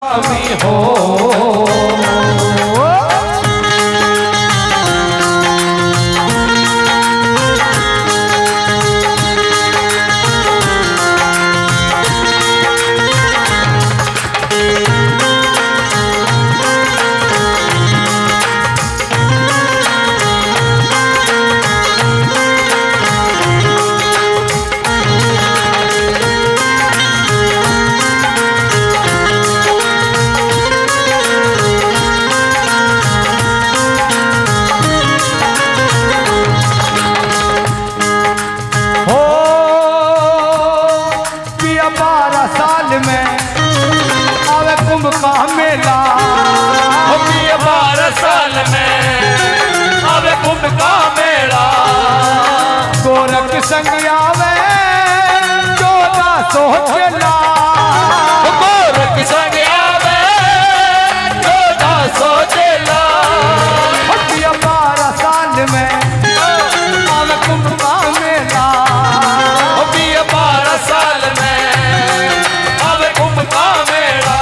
स्वामी हो। का मेला 12 साल में आवे कुंभ का मेला। गोरख संग आवे 1400 चेला। गोरख संग आवे 1400 चेला। 12 साल में आवे कुंभ का मेला। 12 साल में आवे कुंभ का मेला।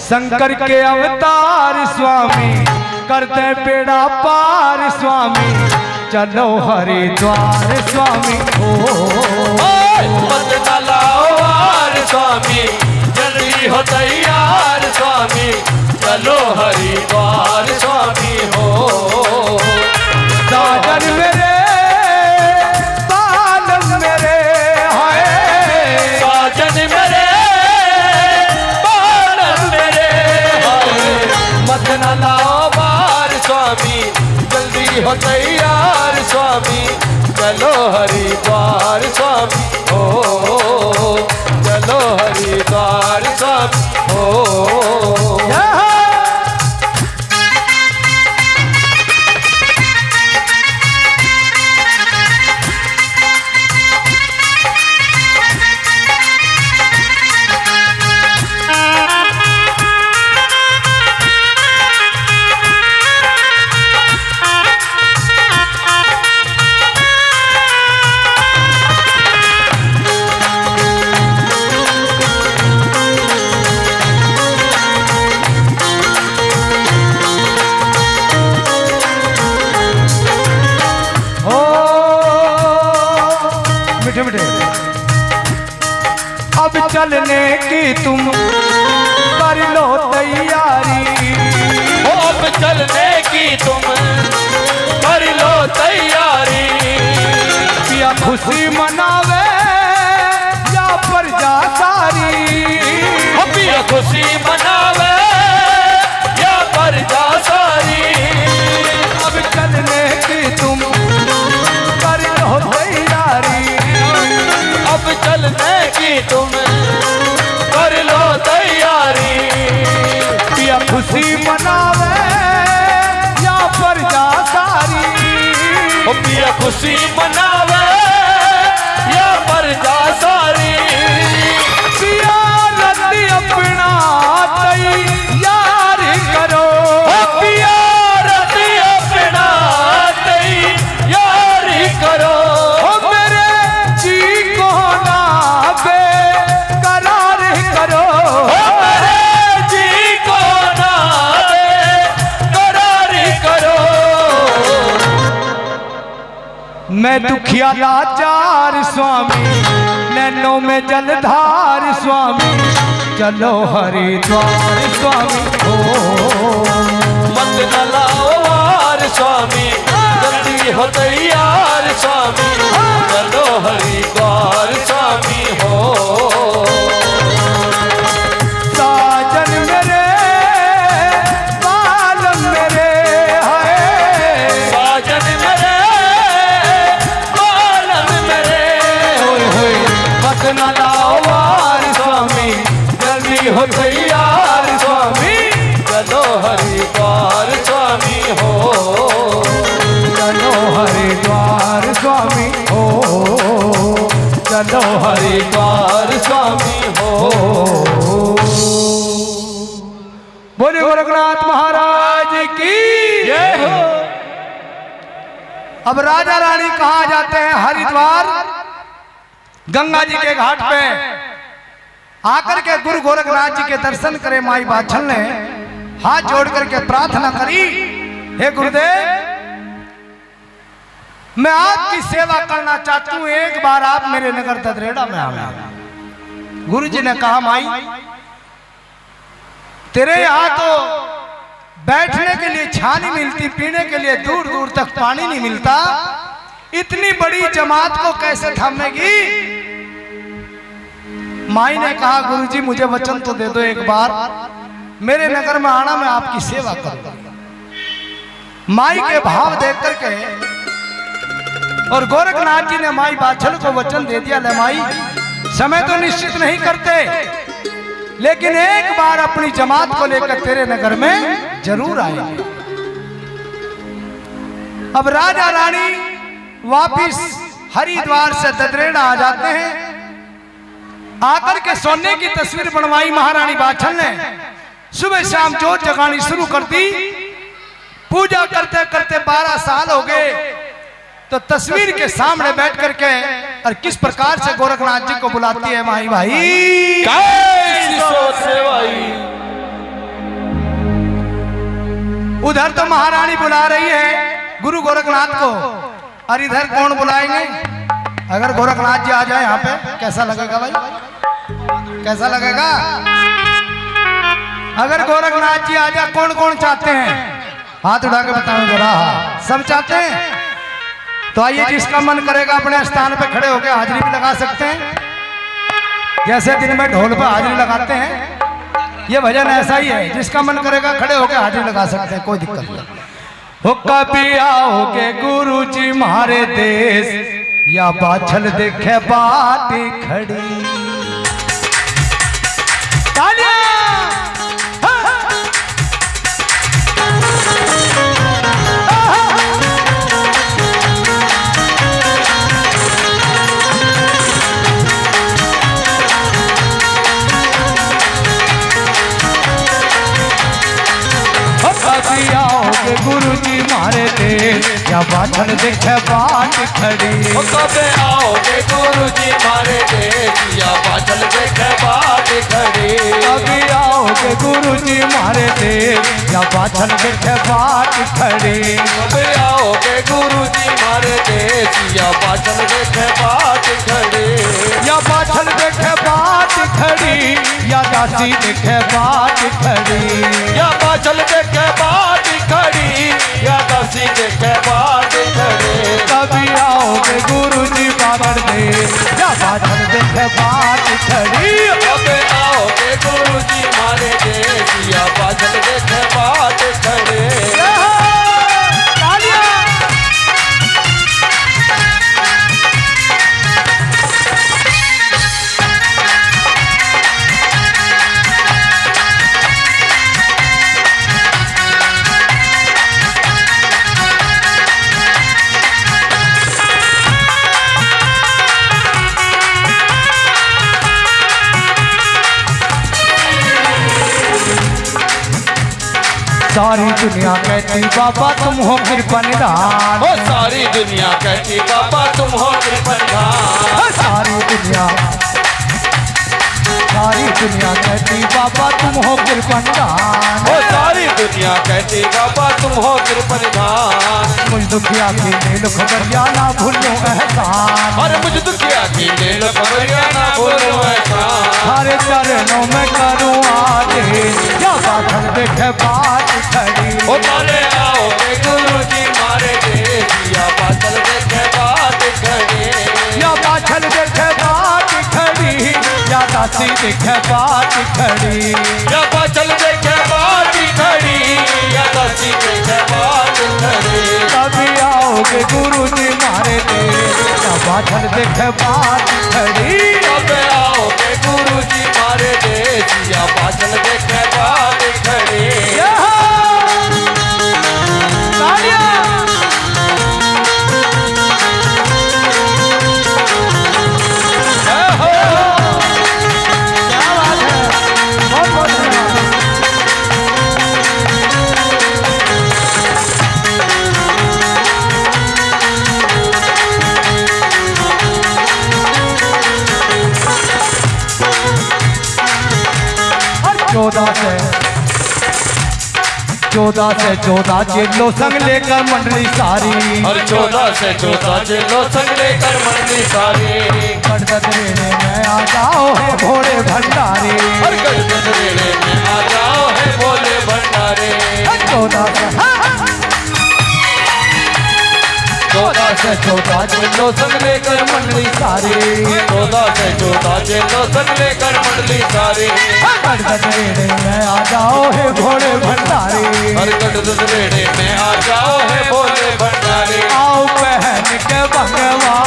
शंकर के अवतार स्वामी करते बेड़ा पार स्वामी। चलो हरिद्वार स्वामी हो। मत न लाओ वार स्वामी जल्दी हो तैयार स्वामी। चलो हरिद्वार स्वामी हो। साजन मेरे बालम मेरे हाय। साजन मेरे मत न लाओ बार स्वामी जल्दी हो तैयार स्वामी। चलो हरिद्वार स्वामी हो। चलो हरिद्वार स्वामी हो। अब चलने की तुम कर लो तैयारी। अब चलने की तुम कर लो तैयारी। या खुशी मनावे या प्रजा सारी। या खुशी मनावे या प्रजा सारी। अब चलने की तुम कर लो तैयारी। अब चलने की तुम कर लो तैयारी। या खुशी मनावे या प्रजा सारी। या खुशी मनावे या प्रजा सारी। पिया रति अपना तैयार करो। पिया रति अपना तैयार करो। मैं दुखिया लाचार स्वामी नैनों में जलधार स्वामी। चलो हरिद्वार स्वामी हो। मत न लाओ वार स्वामी जल्दी हो तैयार स्वामी। चलो हरिद्वार स्वामी हो। साजन मेरे बालम मेरे हाय। साजन मेरे बालम न लाओ वार स्वामी, जल्दी हो तैयार स्वामी, चलो हरिद्वार स्वामी हो, चलो हरिद्वार स्वामी हो, चलो हरिद्वार स्वामी हो। बोले गोरखनाथ महाराज की जय हो। अब राजा रानी कहाँ जाते हैं? हरिद्वार गंगा जी के घाट पे आकर के गुरु गोरखनाथ जी के दर्शन करे। माई बाछल ने हाथ जोड़ करके प्रार्थना करी, हे गुरुदेव, मैं आपकी सेवा करना चाहती हूँ, एक बार आप मेरे नगर ददरेड़ा में आवे। गुरु जी ने कहा, माई तेरे यहाँ तो बैठने के लिए छां नहीं मिलती, पीने के लिए दूर दूर तक पानी नहीं मिलता, इतनी बड़ी जमात को कैसे थामेगी? माई ने कहा, गुरुजी मुझे वचन तो दे दो, एक बार मेरे नगर में आना, मैं आपकी सेवा करूंगा। माई के भाव देख करके और गोरखनाथ जी ने माई बाछल को वचन दे दिया, ले माई समय तो निश्चित नहीं करते, लेकिन एक बार अपनी जमात को लेकर तेरे नगर में जरूर आएंगे। अब राजा रानी वापिस हरिद्वार से ददरेड़ा आ जाते हैं। आकर के सोने की तस्वीर बनवाई महारानी बाछल ने, सुबह शाम जोत जगानी शुरू कर दी। पूजा करते करते 12 साल हो गए, तो तस्वीर के सामने बैठ करके और किस प्रकार से गोरखनाथ जी को बुलाती है, माई भाई कैसी सोच है भाई। उधर तो महारानी बुला रही है गुरु गोरखनाथ को, और इधर कौन बुलाएंगे? अगर गोरखनाथ जी आ जाए यहाँ पे कैसा लगेगा भाई? कैसा लगेगा? अगर गोरखनाथ जी आ जाए, कौन कौन चाहते हैं? हाथ उठा के बताओ जरा। सब चाहते हैं? तो आइए, जिसका मन करेगा अपने स्थान पे खड़े होकर हाजिरी भी लगा सकते हैं, जैसे दिन में ढोल पे हाजिरी लगाते हैं। ये भजन ऐसा ही है, जिसका मन करेगा खड़े होकर हाजिरी लगा सकते हैं, कोई दिक्कत नहीं। हो कभी आओगे गुरु जी मारे देश, या बाछल देखे बाटी खड़ी। तालियां! आओगे गुरु जी मारे देश, या बाछल देखे बाट खड़ी। कब आओगे गुरु जी मारे देश, या बाछल देखे बाट खड़ी। कभी आओगे गुरु जी मारे देश, या बाछल देखे बाट खड़ी। कब आओगे गुरु जी मारे देश, या बाछल देखे बाट खड़ी। या बाछल देखे बाट खड़ी, या दासी देखे बाट खड़ी। या बाछल देखे बाट खड़ी, या दासी देखे बाट खड़ी। कभी आओगे गुरु जी बाबर दे, या बाछल देखे बाट खड़ी। कभी आओगे गुरु जी मारे देश, या बाछल देखे बाट खड़ी। सारी दुनिया कहती बाबा तुम हो कृपानिधान। ओ सारी दुनिया कहती बाबा तुम हो कृपानिधान। सारी दुनिया कहती बाबा तुम हो कृपानिधान। ओ सारी दुनिया कहती बाबा तुम हो कृपानिधान। मुझ दुखिया की नील खबरिया ना भूलो एहसान। अरे मुझ दुखिया की नील खबरिया ना भूलो एहसान। हरे चरणों में करूँ आगे, या बाछल देखे बाट खड़ी। ओ मारे आओगे गुरु जी मारे देश, या बाछल देखे बाट खड़ी। या बाछल देखे बाट खड़ी, या दासी देखे बाट खड़ी। या बाछल देखे बाट खड़ी, या दासी देखे बाट खड़ी। कभी आओ आओगे गुरुजी मारे देश या बाछल देखे बाट खड़ी कब आओगे गुरुजी मारे देश या बाछल देखे बाट खड़ी चौदह से चौदह जिलो संग लेकर मंडली सारी और 14 से 14 जिलो संग लेकर मंडली सारी गणपत रेड़े में आ जाओ है भोले भंडारे और गणपत रेड़े में आ जाओ है भोले भंडारे 14 से 14 जिलो संग लेकर मंडली सारी 14 से 14 जिलो संग लेकर मंडली सारी गणपत रेड़े में आ जाओ है भोले भंडारे और गणपत रेड़े में आ जाओ है भोले भंडारे आओ पहन के भगवा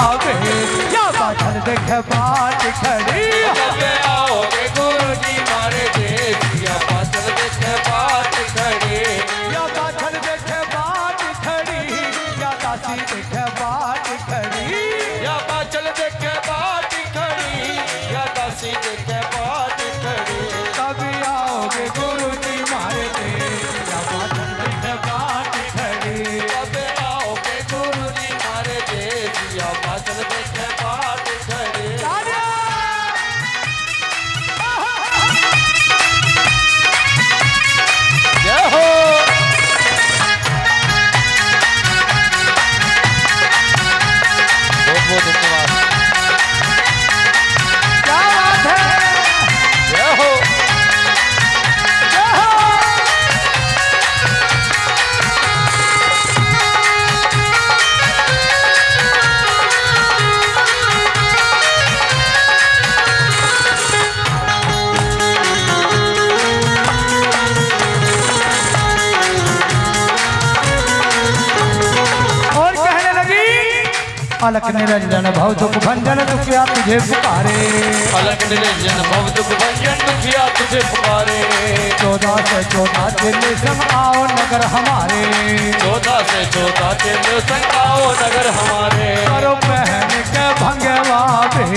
या बाछल देखे बाट खड़ी कब आओगे गुरुजी मारे देश या बाछल देखे बाट खड़ी या बाछल देखे बाट खड़ी या दासी देखे बाट खड़ी या बाछल देखे बाट खड़ी या दासी देखे बाट खड़ी कभी आओगे गुरुजी मारे देश या बाछल देखे बाट खड़ी कब आओगे गुरुजी मारे देश या बाछल देखे बाट खड़ी जय हो बहुत बहुत धन्यवाद क्या बात है जय हो और कहने लगी अलख निरंजन भव दुख भंजन दुखिया तुझे पुकारे अलग निरंजन भव दुख भंजन दुखिया तुझे पुकारे 14 से 14 जिले संग आओ नगर हमारे 14 से 14 जिले संग आओ नगर हमारे करो पहन के भंगवा बे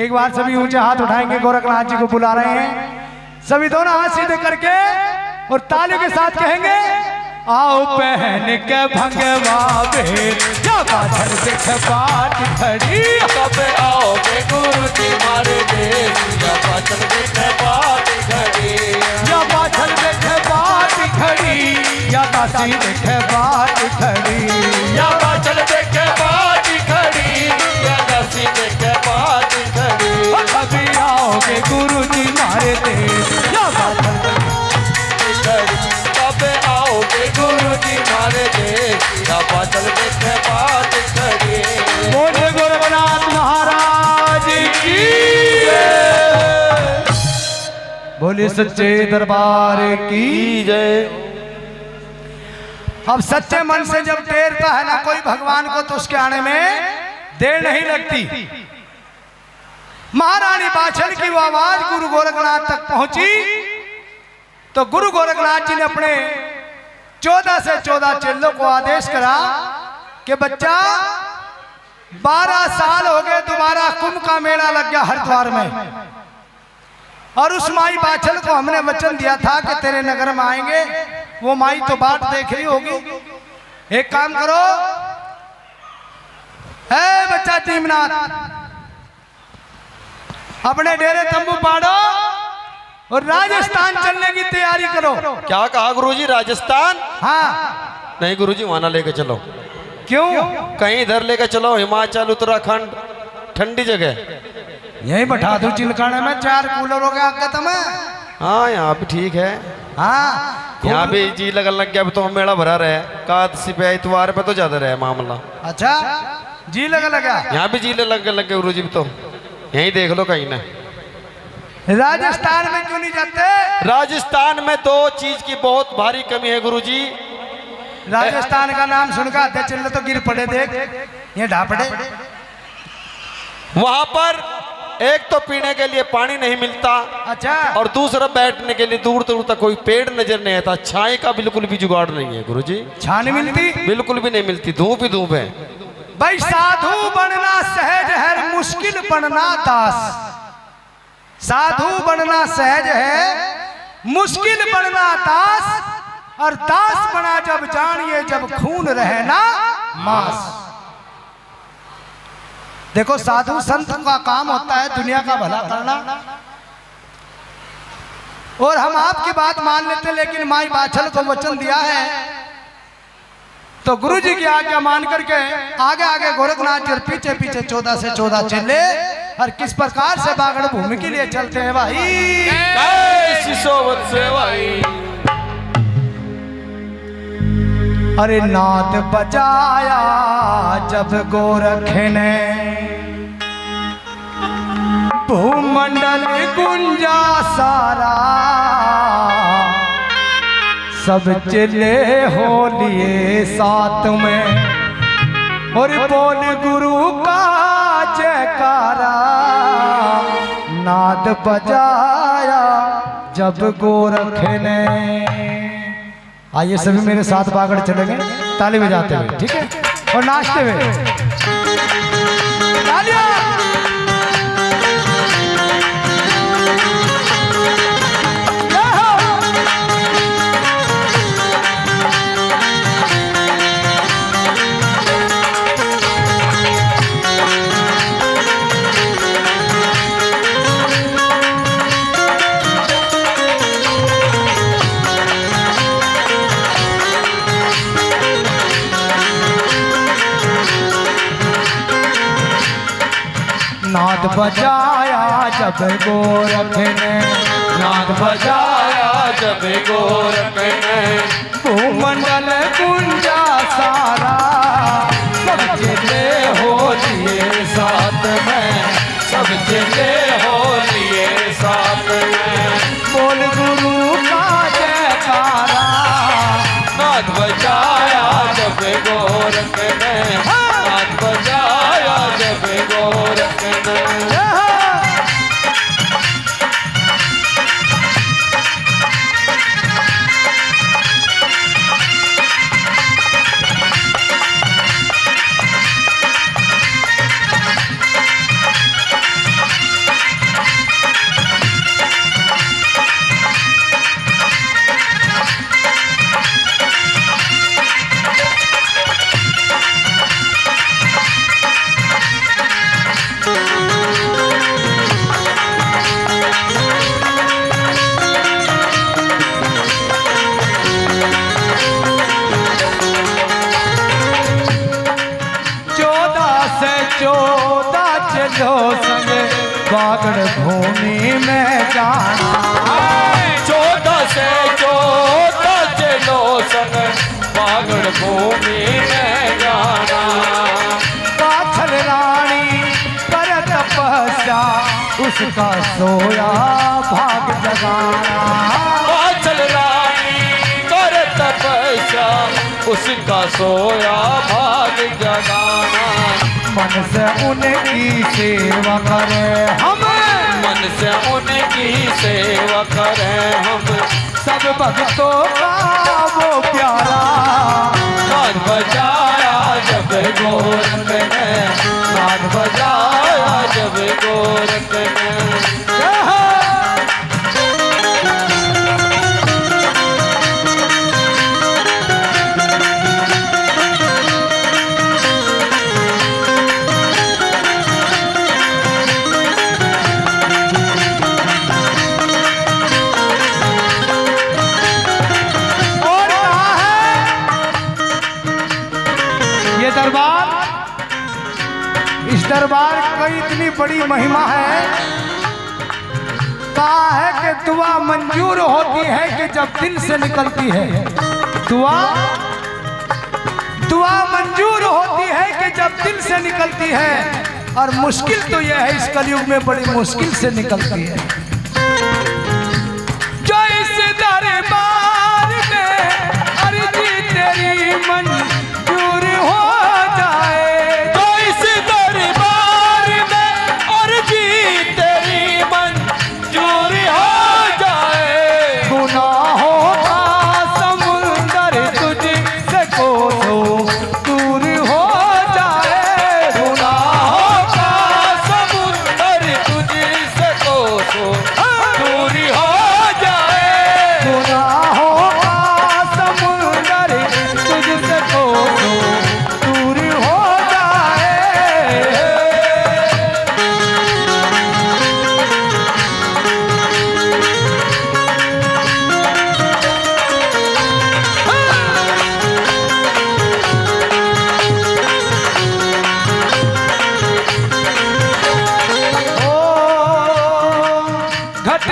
एक बार सभी ऊंचे हाथ उठाएंगे गोरखनाथ जी को बुला रहे हैं सभी दोनों हाथ सीधे करके और तालियों के साथ कहेंगे आओ पहन के भंगवा बे या बाछल देख बाट खड़ी कब आओगे गुरुजी मारे देश या बाछल देखे बाट खड़ी या बाछल देख बाट खड़ी या दासी देख बाट खड़ी या बाछल देखे बाट खड़ी या दासी देखे बाट खड़ी अभी आओगे गुरुजी मारे देश या बाछल खड़ी कब आओगे गुरुजी मारे देश या बाछल देखे बाट खड़ी बोले गोरखनाथ महाराज की बोले सच्चे दरबार की जय अब सच्चे मन से जब टेरता है ना कोई भगवान को तो उसके आने में देर नहीं लगती महारानी बाछल की वो आवाज गुरु गोरखनाथ तक पहुंची तो गुरु गोरखनाथ जी ने अपने 14 से 14 चेलों को आदेश करा कि बच्चा 12 साल हो गए दोबारा कुंभ का मेला लग गया हरिद्वार में और उस माई बाछल को हमने वचन दिया था कि तेरे नगर में आएंगे वो माई तो बाट देख रही होगी एक काम करो है बच्चा टीमनाथ अपने डेरे तंबू पाड़ो और राजस्थान चलने की तैयारी करो। क्या कहा गुरुजी? राजस्थान? हाँ। नहीं गुरुजी, वहां ना लेके चलो। क्यों? कहीं इधर लेके चलो, हिमाचल उत्तराखंड ठंडी जगह। यही बैठा दो चिलकाने में, 4 कूलर हो गया तुम्हें। हाँ यहाँ भी ठीक है। हाँ यहाँ भी जी लगन लग गया। अब तो मेला भरा रहे, कादसी पे इतवार पे तो ज्यादा रहे मामला। अच्छा जी लगा यहाँ भी जी लग गए गुरुजी। तो यहीं देख लो कहीं ना। राजस्थान में क्यों नहीं जाते? राजस्थान में 2 चीज की बहुत भारी कमी है गुरुजी। राजस्थान का नाम सुनकर आते चल तो गिर पड़े, देख ये ढापड़े। वहां पर एक तो पीने के लिए पानी नहीं मिलता, अच्छा, और दूसरा बैठने के लिए दूर दूर तक कोई पेड़ नजर नहीं आता। छाए का बिल्कुल भी जुगाड़ नहीं है गुरुजी, छां नहीं मिलती, बिल्कुल भी नहीं मिलती, धूप ही धूप है। भाई साधु बनना सहज है, मुश्किल बनना दास। साधु बनना सहज है, मुश्किल बनना दास। और दास बना जब जानिए जब खून रहे ना मांस। देखो साधु संत का काम होता है दुनिया का भला करना, और हम आपकी बात मान लेते, लेकिन माई बाछल को वचन दिया है तो गुरु जी की आज्ञा मान करके आगे आगे गोरखनाथ जी और पीछे पीछे 14 से 14 चले। और किस प्रकार से बागड़ भूमि के लिए चलते हैं भाई। अरे नाद बजाया जब गोरख ने, भूमंडल गुंजा सारा। सब चले हो लिए साथ में, और बोल गुरु का जयकारा। नाद बजाया जब गोरख ने। आइए सभी मेरे साथ बागड़ चलेंगे ताली बजाते हुए, ठीक है, और नाचते हुए। तालियां। नाद बजाया जब गोरख ने, नाद बजाया जब गोरख ने। भूमंडल गुंजा सारा। सब चले हो लिए साथ में, सब चले हो लिए साथ में। बोल गुरु का जयकारा। नाद बजाया जब गोरख ने, नाद बजाया जब गोरख ने। चलो संग बागड़ भूमि में जाना। 14 से 14 चलो संग बागड़ भूमि में जाना। बाछल रानी पर तपस्या उसका सोया भाग जगाना। बाछल रानी कर तपस्या उसका सोया भाग जगाना। मन से उनकी सेवा करें हम, मन से उनकी सेवा करें हम। सब भक्तों का वो प्यारा। नाद बजाया जब गोरख ने, नाद बजाया जब गोरख ने। इस दरबार की इतनी बड़ी महिमा है। कहा है कि दुआ मंजूर होती है कि जब दिल से निकलती है। दुआ मंजूर होती है कि जब दिल से निकलती है। और मुश्किल तो यह है इस कलयुग में बड़ी मुश्किल से निकलती है। जो इस दरबार में अर्जी तेरी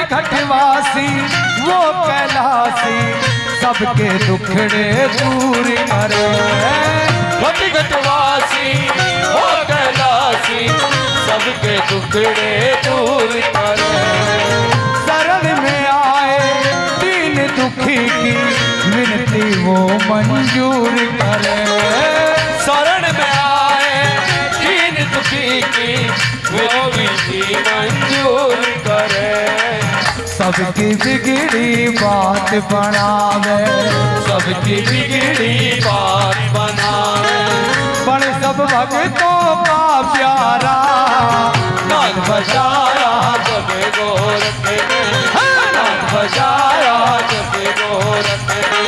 घटवासी वो कैलासी सबके दुखड़े दूर करे। घट घटवासी हो कैलासी सबके टुकड़े दूर करे। शरण में आए दीन दुखी की विनती वो मंजूर करे। शरण में आए दीन दुखी की वो विधि मंजूर करे। सबकी बिगड़ी बात बनावे सबकी बिगड़ी बात बनावे। पर सब भक्तों का प्यारा नाथ बजाया जब गोरख ने। नाथ बजाया जब गोरख ने।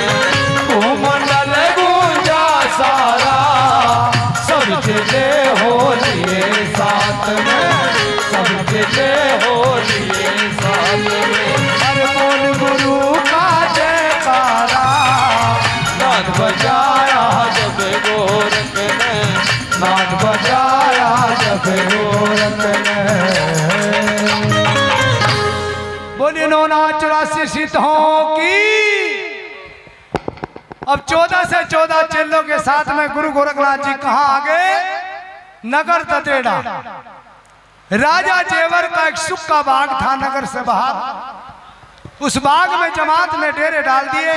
मंडल गूंजा सारा सब चले हो लिए साथ में सब चले हो लिए साथ में। हर बोल गुरु का जयकारा नाथ बजाया जब गोरख ने। नाथ बजाया जब गोरख ने। बोलिए नौना 84 सिद्धों की। अब 14 से 14 चेलों के साथ में गुरु गोरखनाथ जी कहाँ आ गए? नगर ततेड़ा। राजा जेवर का एक सुक्का बाग था नगर से बाहर। उस बाग में जमात ने डेरे डाल दिए।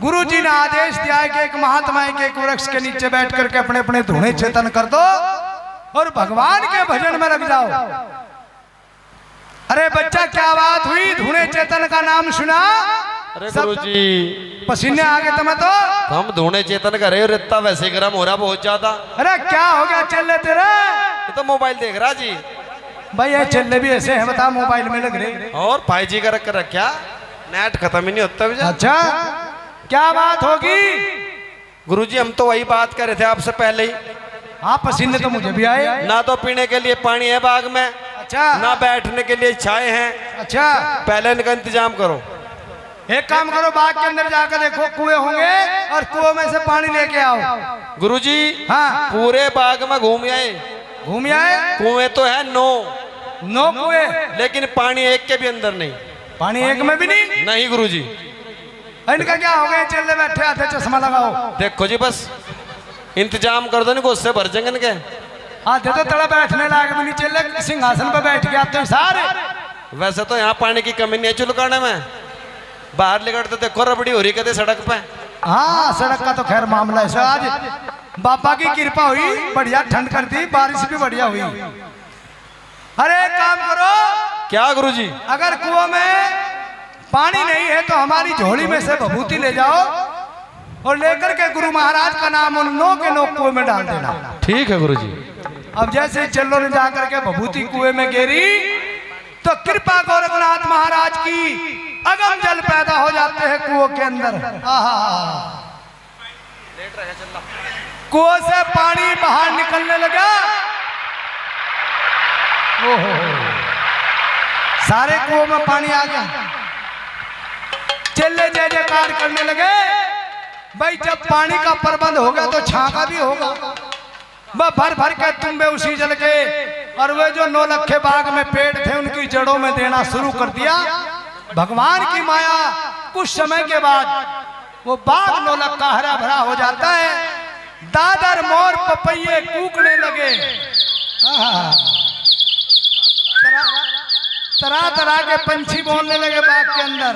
गुरु जी ने आदेश दिया है कि एक महात्मा एक वृक्ष के नीचे बैठ करके अपने अपने धुने चेतन कर दो और भगवान के भजन में लग जाओ। अरे बच्चा क्या बात हुई? धुने चेतन का नाम सुना? अरे गुरुजी पसीने आ गए तुम्हें तो। हम धुने चेतन करे और इतना वैसे गर्म हो रहा बहुत ज्यादा। अरे क्या हो गया चल तेरा? ये तो मोबाइल देख रहा जी। भाई ये चल भी ऐसे है बता मोबाइल में लग रहे। और 5G का रख रखा नेट खत्म ही नहीं होता भैया। अच्छा क्या बात होगी? गुरुजी हम तो वही बात कर रहे थे आपसे पहले ही। हाँ पसीने तो मुझे भी आए। ना तो पीने के लिए पानी है बाग में। अच्छा। ना बैठने के लिए छाए हैं। अच्छा पहले इनका इंतजाम करो। एक काम करो बाग के अंदर जाकर देखो कुएं होंगे और कुएं में से पानी लेके आओ। गुरुजी हाँ पूरे बाग में घूम आए। घूम आए? कुएं तो है 9 कुएं लेकिन पानी एक के भी अंदर नहीं। पानी एक में भी नहीं? नहीं गुरुजी। इनका क्या हो गया? चल बैठे आते चश्मा लगाओ। देखो जी बस इंतजाम कर दो इनको उससे भर जाएंगे इनके। आते तो तड़ा बैठने लायक भी नहीं। चल सिंहासन पे बैठ गया तो सारे। वैसे तो यहाँ पानी की कमी नहीं है चुलकाने में। बाहर निकलते देखो रबड़ी हो रही कहते सड़क पे। हाँ सड़क का तो खैर मामला है। आज बाबा की कृपा हुई बढ़िया ठंड कर दी बारिश भी बढ़िया हुई। अरे एक काम करो। क्या गुरुजी? अगर कुआं में पानी नहीं है तो हमारी झोली में से भभूति ले जाओ और लेकर के गुरु महाराज का नाम उन 9 के 9 कुएं में डाल देना। ठीक है गुरुजी। अब जैसे चेलों ने जाकर के भभूति कुएं में गिरी तो कृपा गोरखनाथ महाराज की अगम जल पैदा हो जाते हैं कुओं के अंदर। कुओं से पानी बाहर निकलने लगा। ओहो सारे कुओं में पानी आ गया। चेले जय जयकार करने लगे। भाई जब पानी का प्रबंध होगा तो छाका भी होगा। वह भर भर के तुम्बे उसी जल के और वे जो 9 लखे बाग में पेड़ थे उनकी जड़ों में देना शुरू कर दिया। भगवान की माया कुछ समय के बाद वो बाग 9 लखा हरा भरा हो जाता है। दादर मोर पपैये कूकने लगे। तरह तरह के पंछी बोलने लगे बाग के अंदर।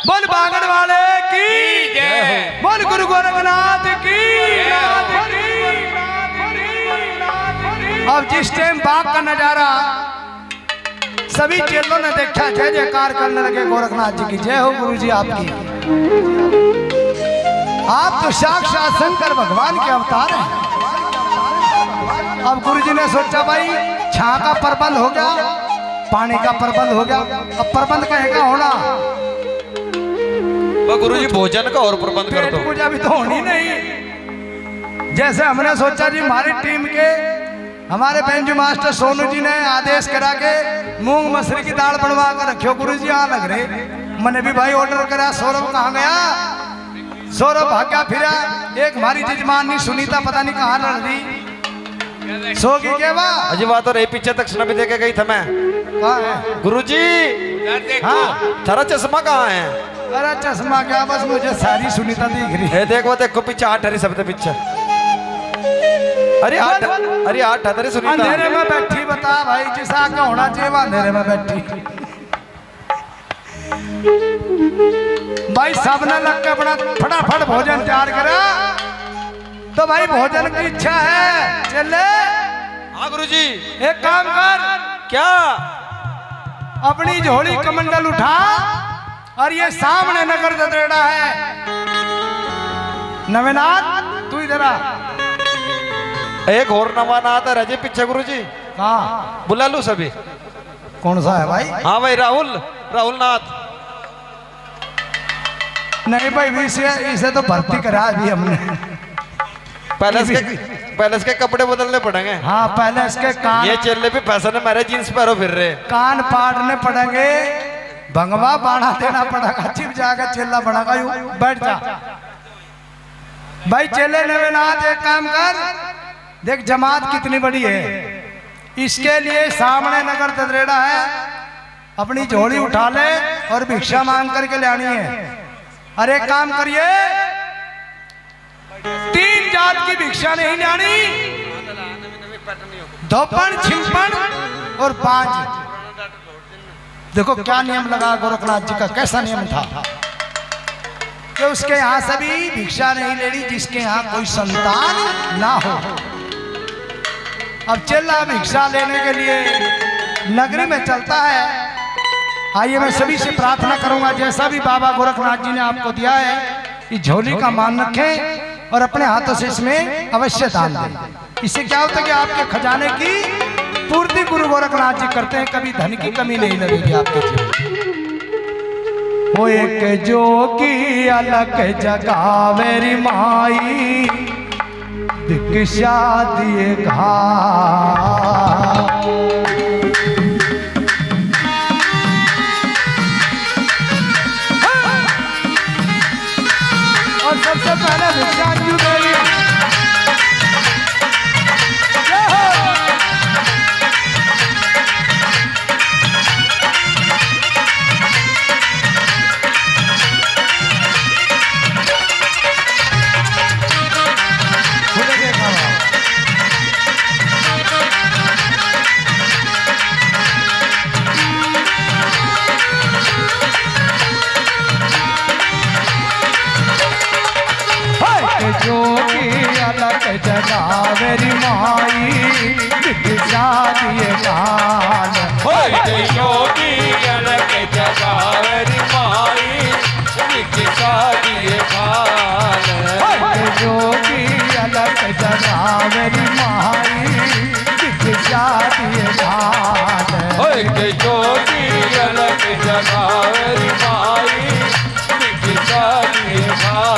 बोल बागड़ वाले की जय। बोल गुरु गोरखनाथ की। अब जिस टाइम बाग का नजारा सभी चेलों ने देखा जय जयकार करने लगे। गोरखनाथ जी की जय हो गुरु जी आपकी। आप तो साक्षात शंकर भगवान के अवतार हैं। अब गुरु जी ने सोचा भाई छां का प्रबंध हो गया पानी का प्रबंध हो गया। अब प्रबंध कहेगा होना गुरुजी भोजन का और प्रबंध कर दो। पूजा भी तो होनी नहीं। जैसे हमने सोचा जी हमारी टीम के हमारे बेंजू मास्टर सोनू जी ने आदेश करा के मूंग मसरी की दाल बनवा कर रखियो। गुरु जी यहाँ लग रहे। मैंने भी भाई ऑर्डर करा। सौरभ कहाँ गया? सौरभ भाग्या फिरा। एक हमारी जजमानी सुनीता पता नहीं कहाँ लड़ दी। सोगी के बा अजी बात हो रही, पीछे तक सुना भी देके गई था मैं। कहाँ है? गुरुजी हाँ थारा चश्मा कहाँ है? अरे चश्मा क्या, बस मुझे सारी सुनीता दिख रही है। ए देखो पीछे 8 हरी सब पीछे। अरे 8 हरी सुनीता अंधेरे में बैठी, बता भाई जिस आग का होना चाहिए वो अंधेरे में बैठी। भाई सबने लग के अपना फटाफट भोजन तैयार करा। तो भाई भोजन की इच्छा है चले। हाँ गुरुजी। एक काम कर, क्या? अपनी झोली कमंडल उठा और ये सामने नगर ददरेड़ा है। नवेनाथ तू इधर आ। एक और नवानाथ है रजे पीछे गुरुजी। कहाँ? बुला लू सभी। कौन सा है भाई? हाँ भाई राहुल नाथ। नहीं भाई इसे तो भर्ती करा अभी हमने। पहले इसके कपड़े बदलने पड़ेंगे। हाँ पहले इसके कान, ये चेले भी फैशन है, मेरे जींस पहनो फिर रहे। कान पाड़ने पड़ेंगे, भंगवा बाढ़ा देना पड़ेगा, चिप जाएगा चेला बढ़ागा। यूं बैठ जा भाई। चेले नवेनाथ एक काम कर, देख जमात कितनी बड़ी है, इसके लिए सामने नगर ददरेड़ा है, अपनी झोली उठा ले और भिक्षा मांग करके लानी है। अरे काम करिए, 3 जात की भिक्षा नहीं लानी, धोपन छिपन और बांझ। देखो क्या नियम लगा गोरखनाथ जी का, कैसा नियम था कि उसके यहाँ सभी भिक्षा नहीं लेनी जिसके यहाँ कोई संतान ना हो। अब चेला भिक्षा लेने के लिए नगरी में चलता है। आइए मैं सभी से प्रार्थना करूंगा, जैसा भी बाबा गोरखनाथ जी ने आपको दिया है इस झोली का मान रखें और अपने हाथों से इसमें अवश्य दान दें। इससे क्या होता है कि आपके खजाने की पूर्ति गुरु गोरखनाथ जी करते हैं, कभी धन की कमी नहीं लगेगी आपके जीवन। वो एक जोगी अलग जगावेरी माई, भिक्षा दिए घा। और सबसे पहले भिक्षा क्यों देवी? जोगी अलग जगावेरी माई, भिक्षा दिए गान। योगी अलग जगावेरी माई, भिक्षा दिए गान। जोगी अलग जगावेरी माई, भिक्षा दिए गान। जोगी अलग जगावेरी माई, भिक्षा दिए गान।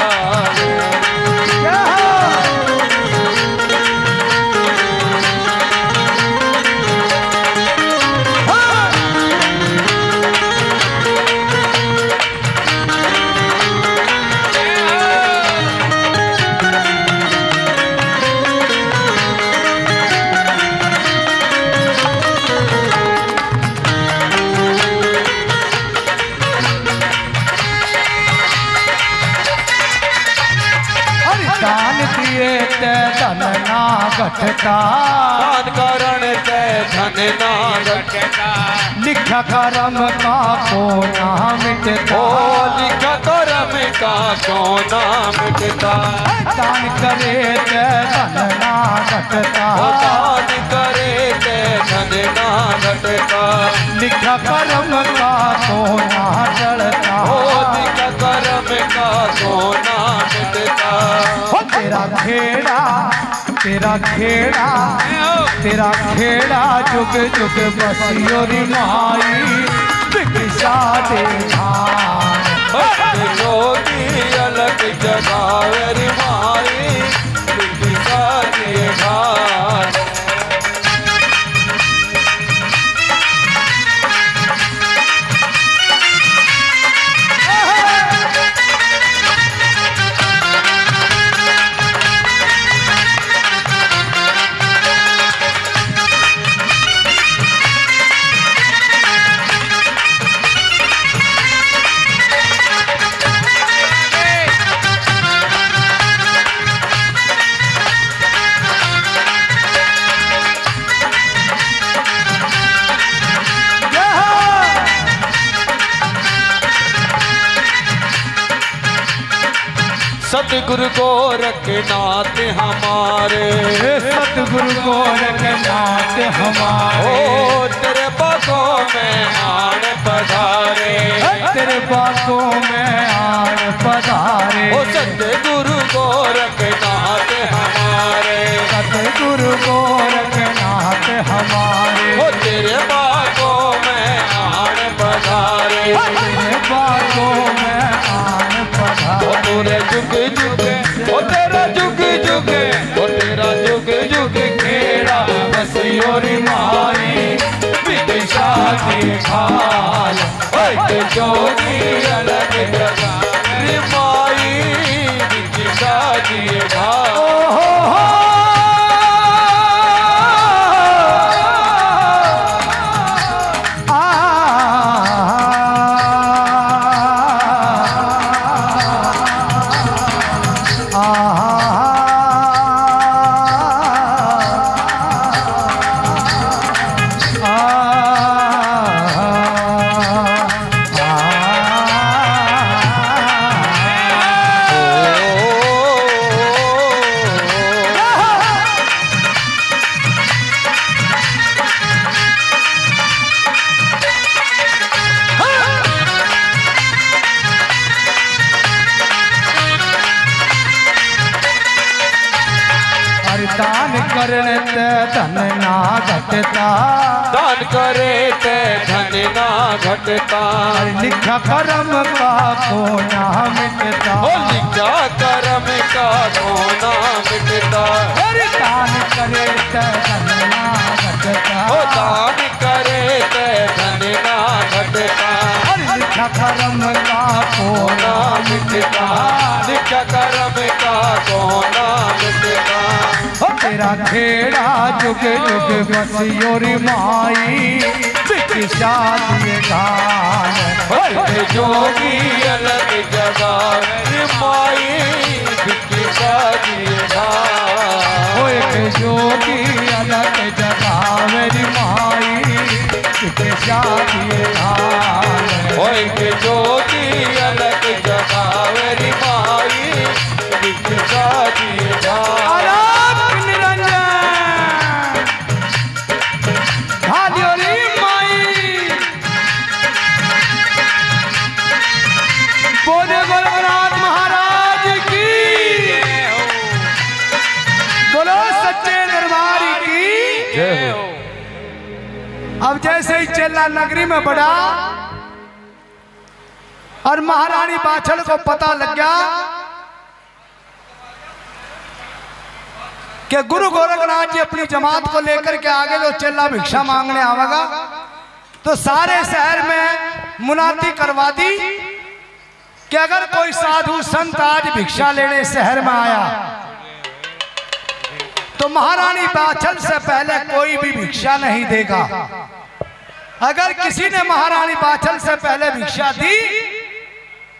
दान दिए ते धन ना घटता, दान करण ते धन ना घटता। लिखा करम का को ना मिटता, लिखा करम का को ना मिटता। दान करे ते धन ना घटता, दान करे ते धन ना घटता। लिखा करम का को ना टलता, लिखा करम का को ना मिटता। तेरा खेड़ा तेरा खेड़ा तेरा खेड़ा जुग जुग बसियोरी माई, भिक्षा दे धान। जोगी अलग जगावेरी माई, भिक्षा दे धान। सतगुरु गोरखनाथ हमारे, सतगुरु गोरखनाथ हमारे, ओ तेरे बागों में आन पधारे, तेरे बागों में आन पधारे, ओ सतगुरु गोरखनाथ हमारे, सतगुरु गोरखनाथ हमारे, ओ तेरे बागों में आन पधारे, तेरे बागों में आन पधारे, ओ तेरे जुग जुग, ओ तेरा जुग जुग, ओ तेरा जुग जुग खेड़ा बसियोरी माई विदिशा के खाल, ओए जोगी अलग जगावे माई विदिशा जी ढाल। दान करने ते धन ना घटता, दान करे ते धन ना घटता, लिखा कर्म का कोना मिटता, ओ लिखा कर्म का कोना मिटता, अरे दान करे ते धन ना घटता, ओ दान करे ते धन ना घटता, अरे लिखा कर्म का कोना मिटता, लिखा कर्म का कोना मिटता, ओ तेरा खेड़ा जुग जुग बसियोरी माई विदिशा दिए गान, ओए जोगी अलग जगावे माई विदिशा जी ढाल। ओ एक जोगी अलग जगह मेरी माई विदिशा दिए गान, ओए जोगी अलग जगावे माई विदिशा जी ढाल। बोले गोरखनाथ महाराज की, बोलो सच्चे दरबार की। अब जैसे ही चेला नगरी में बढ़ा और महारानी बाछड़ को पता लग गया कि गुरु गोरखनाथ जी अपनी जमात को लेकर के आगे जो चेला भिक्षा मांगने आवेगा, तो सारे शहर में मुनादी करवा दी कि अगर कोई साधु संत आज भिक्षा लेने शहर में आया तो महारानी बाछड़ से पहले कोई भी भिक्षा नहीं देगा। अगर किसी ने महारानी बाछड़ से पहले भिक्षा दी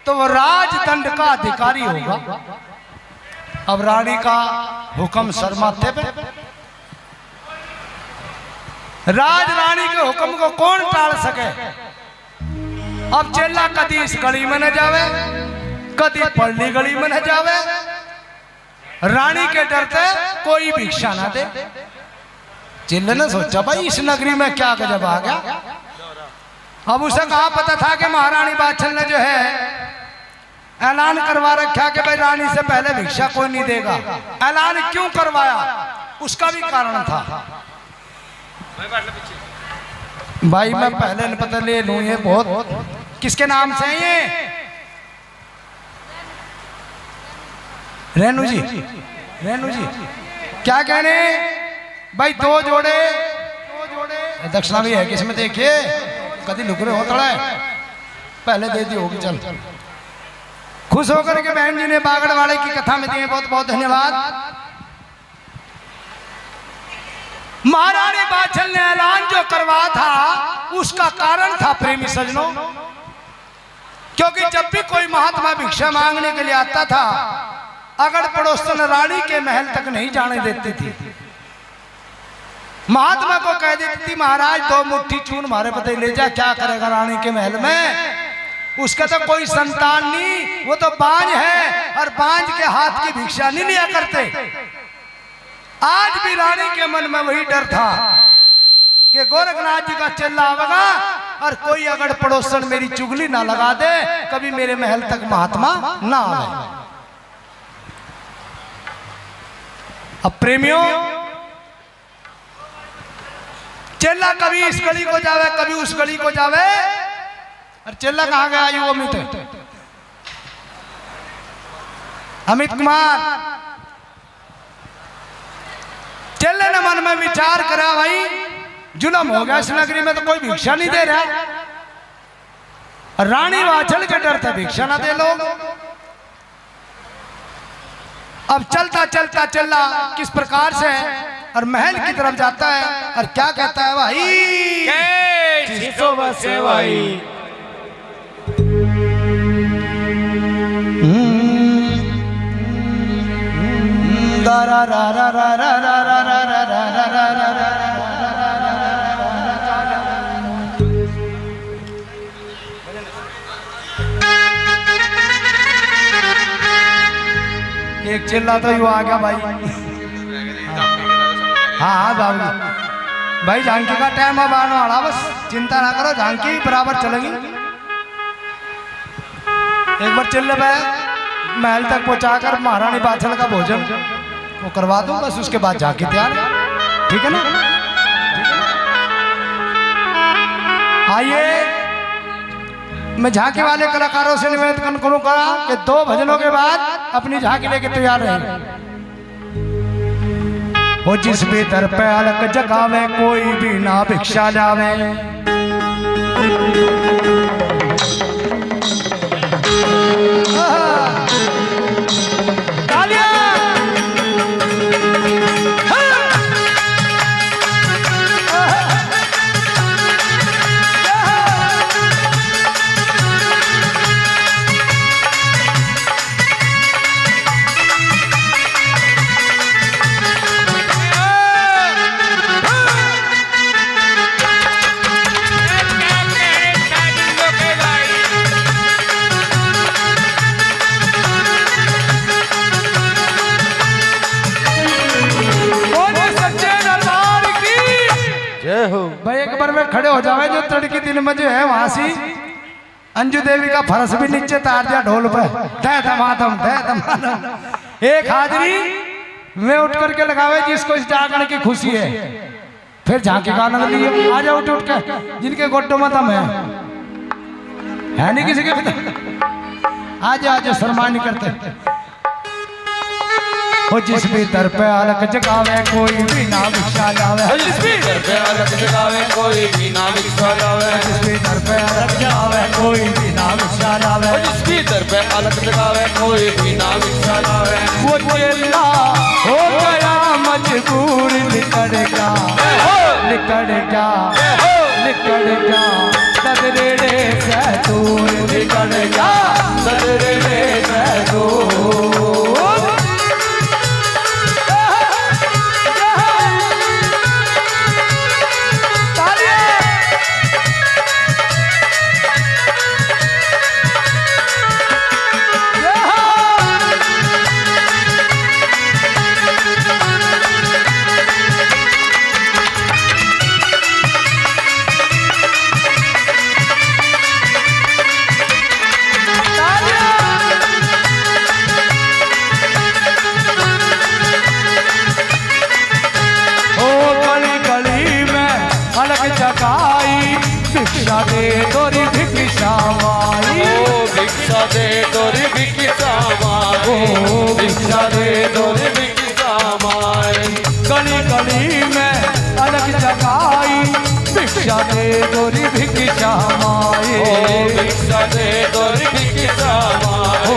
तो वो राजदंड का अधिकारी होगा। अब रानी का हुक्म सर माथे पे, राज रानी के हुक्म को कौन टाल सके। अब चेला कदी इस गली में न जावे, कदी पल्ली गली में न जावे, रानी के डरते कोई भिक्षा ना दे। चेले ने सोचा भाई इस नगरी में क्या गजब आ गया। अब उसे कहा पता था कि महारानी बाछड़ ने जो है ऐलान करवा रखा कि भाई रानी से पहले भिक्षा कोई नहीं देगा। ऐलान क्यों करवाया उसका भी कारण था। भाई मैं पहले न पता ले लूं, ये बहुत किसके नाम से है ये? रेणु जी, रेणु जी क्या कहने भाई? दो जोड़े दक्षिणा भी है किसमें, देखिए कभी लुक रहे हो थोड़ा, पहले दे दी होगी। चल खुश होकर के बहन जी ने बागड़वाड़े की कथा में दिए, बहुत बहुत धन्यवाद। महारानी बाछड़ ने ऐलान जो करवा था उसका कारण था प्रेमी सजनों, क्योंकि जब भी कोई महात्मा भिक्षा मांगने के लिए आता था अगर पड़ोसन रानी के महल तक नहीं जाने देती थी। महात्मा को कह देती थी महाराज दो मुट्ठी चून हमारे पते ले जा, क्या करेगा रानी के महल में। उसका तो कोई संतान नहीं, वो तो बांझ है और बांझ के हाथ की भिक्षा नहीं लिया करते। आज भी रानी के मन में वही डर था कि गोरखनाथ जी का चेला आवेगा और कोई अगर पड़ोसन मेरी चुगली ना लगा दे, कभी मेरे महल तक महात्मा ना आवे। अब प्रेमियों, चेला कभी इस गली को जावे कभी उस गली को जावे, और चेला कहाँ गया? यू अमित कुमार। चेले ने मन में विचार करा, भाई जुलम हो गया इस नगरी में, तो कोई भिक्षा नहीं दे रहा। रानी वाचल के डर से भिक्षा ना दे लोग। अब चलता चलता चला किस प्रकार से और महल की तरफ जाता है और क्या कहता है? भाई एक चिल्ला तो यू आ गया भाई। हाँ बाबू भाई, झांकी का टाइम अब आने वाला, बस चिंता ना करो, झांकी बराबर चलेगी। एक बार चिल्ले पे महल तक पहुंचाकर महारानी बाछल का भोजन वो करवा दूं, बस उसके बाद झांकी तैयार। ठीक है ना? आइए, मैं झांकी वाले कलाकारों से निवेदन करूंगा कि 2 भजनों के बाद अपनी झांकी लेके तैयार रहे। वो जिस भी दर पे अलग जगावे, कोई भी ना भिक्षा जावे। भाई एक बार में खड़े हो जावे, जो तड़की 3 बजे है वहां से अंजू देवी का फरस भी नीचे तार दिया ढोल पे, दे धमाधम दे धमाधम। एक हाजरी वे उठ करके लगावे जिसको इस जागरण की खुशी है। फिर झांकी का आनंद लिए, आ जाओ उठ के, जिनके गोटो में दम है नहीं किसी के, आज आज शर्मा नहीं करते। हो जिस भी दर पे अलग जगावे, कोई भी ना भिक्षा लावे। जिस भी दर पे अलग जगावे, कोई भी ना भिक्षा लावे। जिस भी दर पे अलग जगावे, कोई भी ना भिक्षा लावे। जिस भी दर पे अलग जगावे, कोई भी ना भिक्षा लावे। वो चेला हो गया मजबूर, निकल गया निकल गया निकल गया सदरेड़े से दूर, निकल गया सदरेड़े से दूर। भिक्षा दे तोरी भिक्षा माई, भिक्षा दे तोरी भिक्षा माई, भिक्षा दे तोरी भिक्षा माई। गली गली में अलग जगाई, भिक्षा दे तोरी भिक्षा माई, भिक्षा दे तोरी भिक्षा माई,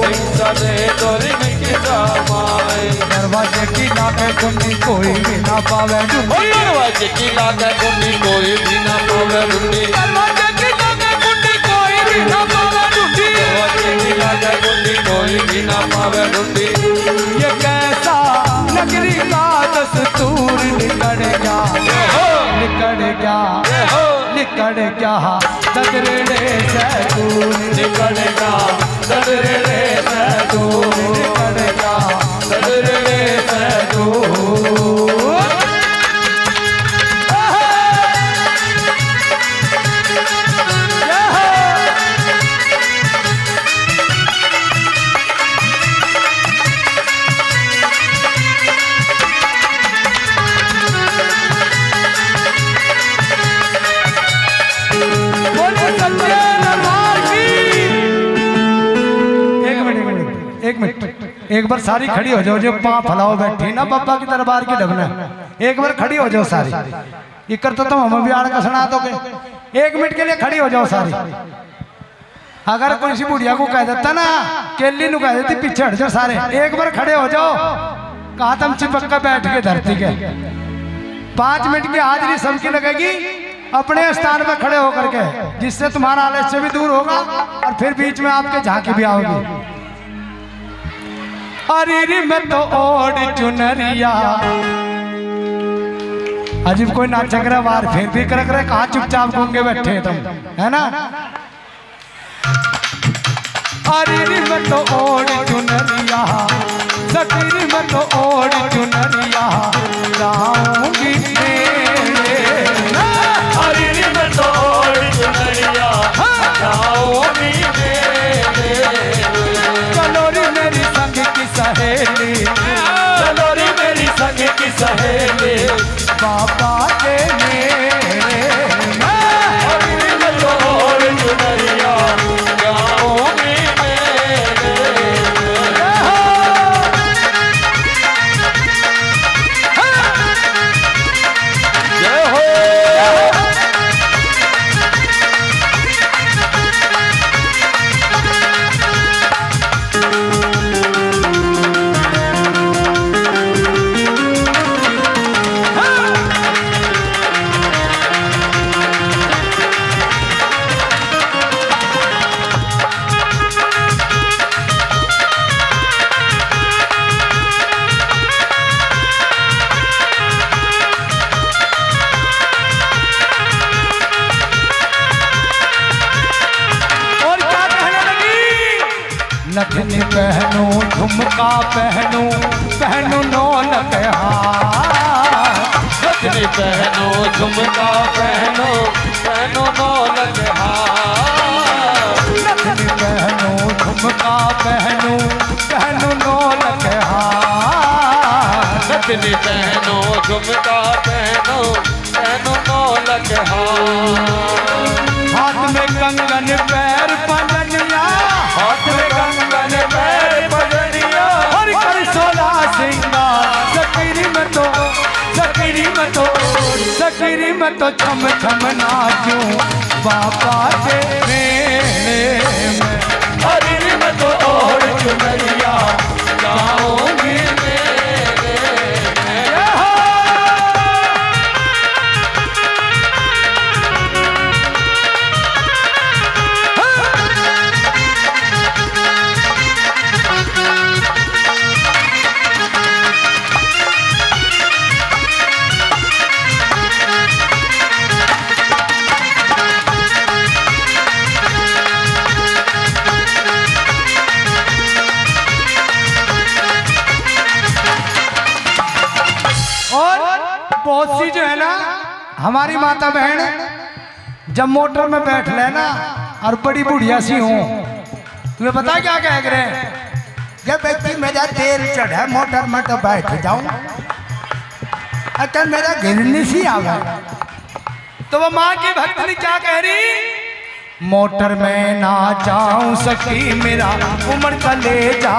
भिक्षा दे तोरी भिक्षा माई। दरवाजे की लागे कुंडी कोई भी ना पावे ढूंढी, दरवाजे की लागे कुंडी कोई भी ना पावे ढूंढी, दरवाजे की लागे कुंडी कोई भी ना पावे ढूंढी, दरवाजे की लागे कुंडी कोई भी ना पावे ढूंढी। ये कैसा नगरी का दस्तूर, निकल गया निकल गया निकल निकल क्या ददरे से दूर निकल जा ददरे से दूर निकल क्या ददरे से दूर एक बार सारी खड़ी हो जाओ, जो पाँव फैलाओ बैठी ना बाबा की दरबार की ढबना, एक बार खड़ी हो जाओ सारी। इकर तो तुम हम भी आड़ का सुना दोगे। 1 मिनट के लिए खड़ी हो जाओ सारी। अगर कोई सी बुढ़िया को कह देता ना, केली नु कह देती पीछे हट जाओ सारे, एक बार खड़े हो जाओ। कहा तुम चिपक कर बैठ के धरती के 5 मिनट की हाजिरी सबकी लगेगी अपने स्थान पर खड़े होकर के, जिससे तुम्हारा आलस्य भी दूर होगा और फिर बीच में आपके झांकी भी आओगी। अरे मैं तो ओढ़ चुनरिया, अजीब कोई नाचक रहा वार फिर भी कर रहे, कहा चुपचाप घूंगे बैठे तुम, है ना। अरे मैं तो ओढ़ चुनरिया, सकीरी मैं तो ओढ़ चुनरिया, जाऊंगी हरी में तो ओढ़ चुनरिया जाऊंगी चलोरी मेरी संग की सहेली, चलोरी मेरी संग की सहेली बाबा के मेरे हरी में तो ओढ़ चुनरिया जाऊंगी जय हो नथनी पहनू झुमका पहनू, पहनू नौलख हार, नथनी पहनो झुमका पहनो पहनो नौलख हार, नथनी पहनू झुमका पहनू, पहनू नौलख हार, नथनी पहनो झुमका पहनो पहनो नौलख हार, हाथ में कंगन पैर पलनिया, हाथ में कंगन पैर पजनिया, और कर 16 सिंगार, सकीरी में तो सकीरी में तो सकीरी में तो छम छम नाचूं बाबा के मेले में। हरी में तो ओढ़ चुनरिया जाऊंगी बहुत सी जो है ना हमारी माता बहन जब मोटर में बैठ लेना और बड़ी बुढ़िया सी हो, तुम्हें पता क्या कह रहे हैं, जब व्यक्ति मेरा तेल चढ़ा मोटर में तो बैठ जाऊं, अगर मेरा गिरनी सी आ गया, तो वो माँ की भक्तनी क्या कह रही, मोटर में ना जाऊं सकी मेरा उम्र का ले जा,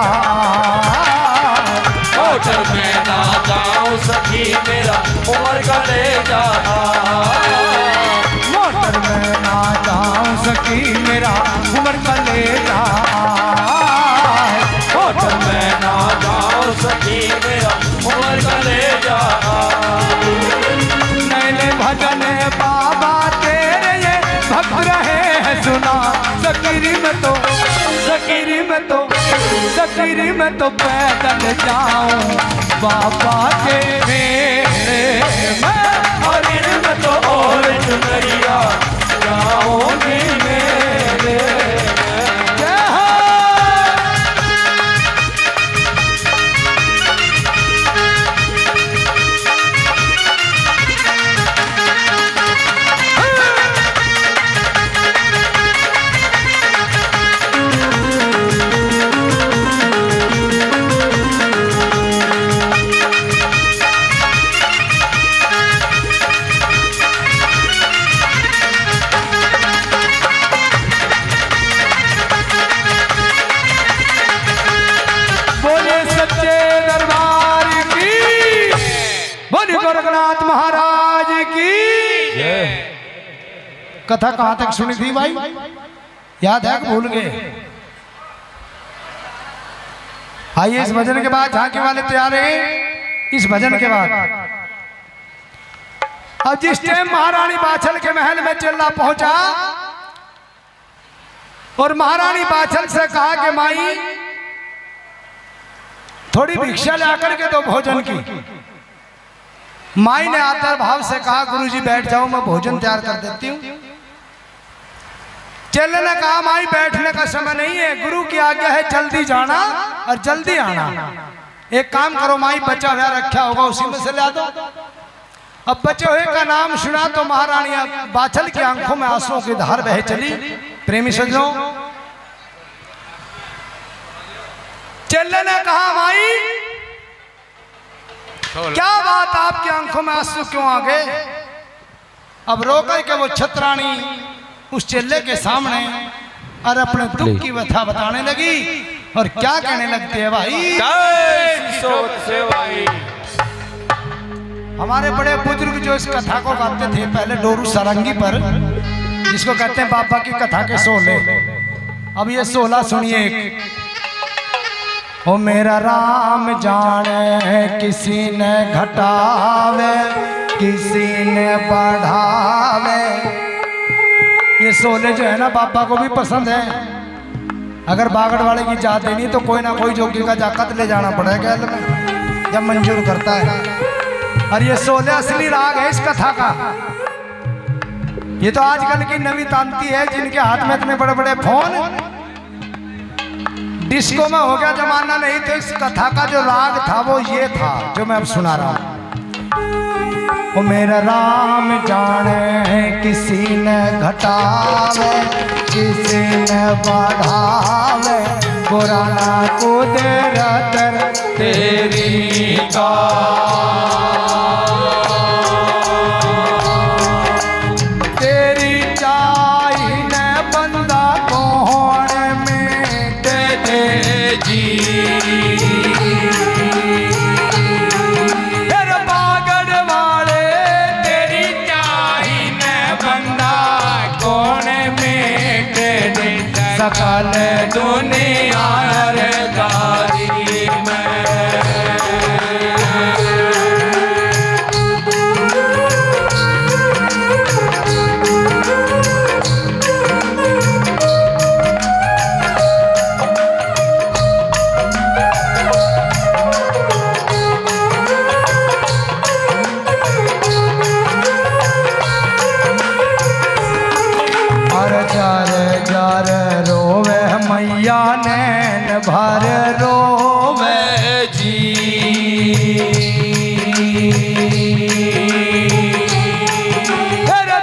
मोटर में ना जाऊं सखी मेरा उम्र का ले जा, मोटर में ना जाऊं सकी मेरा उम्र का ले जा, मोटर में ना जाऊं सखी मेरा उम्र का ले जा, नैने भजन बाबा तेरे ये भक्त रहे हैं सुना, सकीरी में तो सकीरी में तो सकीरी में तो पैदल जाऊं बाबा के मेले में। हरी में तो ओढ़ चुनरिया जोगनाथ महाराज की कथा कहां तक सुनी थी भाई? याद है कि भूल गए? आइए इस भजन के बाद झांकी वाले तैयार हैं। इस भजन के बाद अब जिस टाइम महारानी बाछल के महल में चेला पहुंचा और महारानी बाछल से कहा कि माई थोड़ी भिक्षा लाकर के दो भोजन की। माई ने आदर भाव से कहा गुरुजी बैठ जाओ, मैं भोजन तैयार कर देती हूँ। चेले ने कहा माई बैठने का समय नहीं है, गुरु की आज्ञा है जल्दी जाना और जल्दी आना। एक काम करो माई, बचा हुआ रखा होगा उसी में से ला दो। अब बचे हुए का नाम सुना तो महारानी बाछल की आंखों में आंसुओं की धार बह चली। प्रेमी सज्जनों, चेले ने कहा माई क्या बात, आपकी आंखों में आंसू क्यों आ गए? अब रोकर के वो छत्राणी उस चेले के सामने और अपने दुख की व्यथा बताने लगी। और क्या कहने लगती है भाई? हमारे बड़े बुजुर्ग जो इस कथा को गाते थे पहले डोरू सारंगी पर, जिसको कहते हैं बाबा की कथा के 16। अब ये 16 सुनिए। ओ मेरा राम जाने किसी ने घटावे किसी ने बढ़ावे। ये 16 जो है ना बाबा को भी पसंद है। अगर बागड़ वाले की जात देनी तो कोई ना कोई जोगी का जाकत ले जाना पड़ेगा जब मंजूर करता है। और ये 16 असली राग है इस कथा का। ये तो आजकल की नवी तांती है जिनके हाथ में इतने बड़े बड़े फोन, डिस्को में हो गया जमाना। नहीं तो इस कथा का जो राग था वो ये था जो मैं अब सुना रहा हूं। ओ मेरा राम जाने किसी ने घटावे किसी ने बढ़ावे। बुरा ना कुदरत तेरी का, तेरी चाही ने बंदा कौन में दे जी। सकल दुनिया दारी में मैया नैन भर रोवे जी।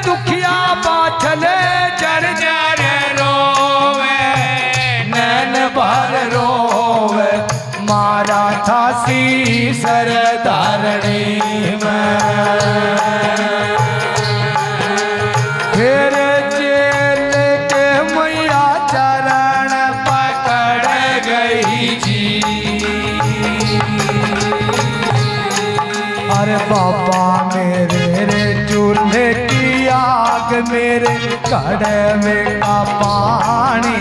दुखिया बाछले जर जर रोवे नैन भर रोवे। मारा था सी सर धारणी में। फिर जेल के मैया चरण पकड़ गई जी। अरे बाबा मेरे रे चूल्हे की आग मेरे कड़वे का पानी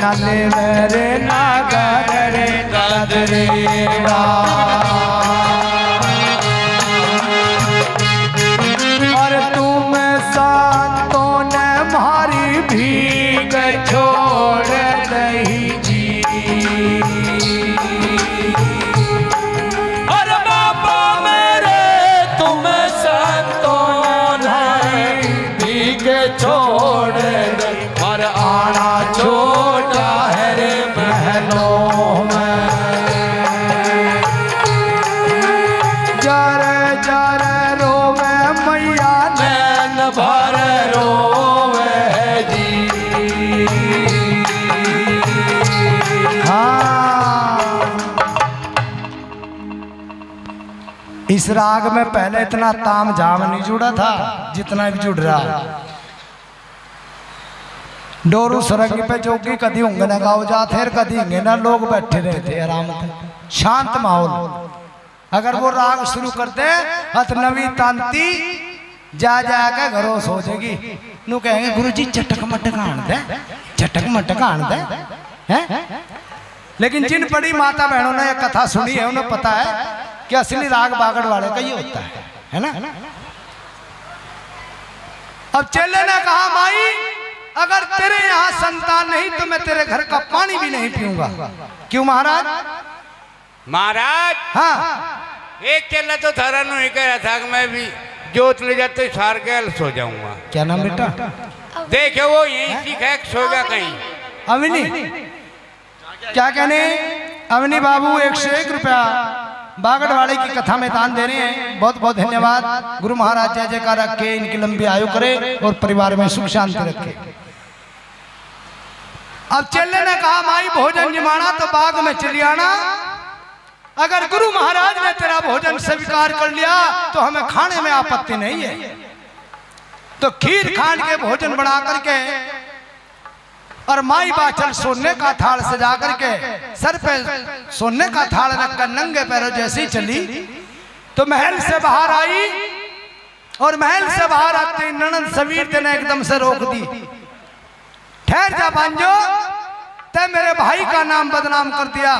नले मेरे नगर रे नदरेगा। और तुम संतों ने मारी भीग छोड़ नहीं जी। अरे बाबा मेरे तुम संतों ने भीग छोड़ नहीं। और आना छोटा है रे महलों में। जर जर रोवे मैया नैन भर रोवे जी। हाँ, इस राग में पहले इतना ताम झाम नहीं जुड़ा था जितना भी जुड़ रहा। डोरू सरंगी पे जोगी कदी होंगे ना गाँव जाते कदी होंगे ना लोग बैठे रहते आराम से, शांत माहौल। अगर वो राग शुरू कर दे हथ नवी तांती जा के घरों सो जाएगी। नू कहेंगे गुरु जी चटक मटक आन दे, चटक मटक आन दे हैं। लेकिन जिन बड़ी माता बहनों ने ये कथा सुनी है उन्हें पता है कि असली राग बागड़ वाले का ये होता है ना। अब चेले ने कहा माई अगर तेरे यहाँ संतान नहीं तो मैं तेरे घर का पानी भी नहीं पीऊंगा। क्यों महाराज? महाराज हाँ एक चेला तो थारा नु ही कह रहा था कि मैं भी जोत ले जाते सार के सो जाऊंगा। क्या नाम बेटा? देखो वो यही सीखा सोएगा कहीं। अवनी क्या कहने? अवनी बाबू 101 रुपया बागड़वाड़े की कथा में दान दे रहे हैं। बहुत बहुत धन्यवाद। गुरु महाराज जय जयकार रखे, इनकी लंबी आयु करे और परिवार में सुख शांति रखे। अब चेले ने कहा माई भोजन जमाना तो बाग में चली आना। अगर गुरु महाराज ने तेरा भोजन स्वीकार कर लिया तो हमें खाने में आपत्ति नहीं है। तो खीर खांड के भोजन बना करके और माई बाचल सोने का थाल सजा करके सर पे सोने का थाल रखकर नंगे पैरों जैसी चली तो महल से बाहर आई। और महल से बाहर आते ननद सवीर ने एकदम से रोक दी। ठहर जा बांजो, ते मेरे भाई का नाम बदनाम कर दिया।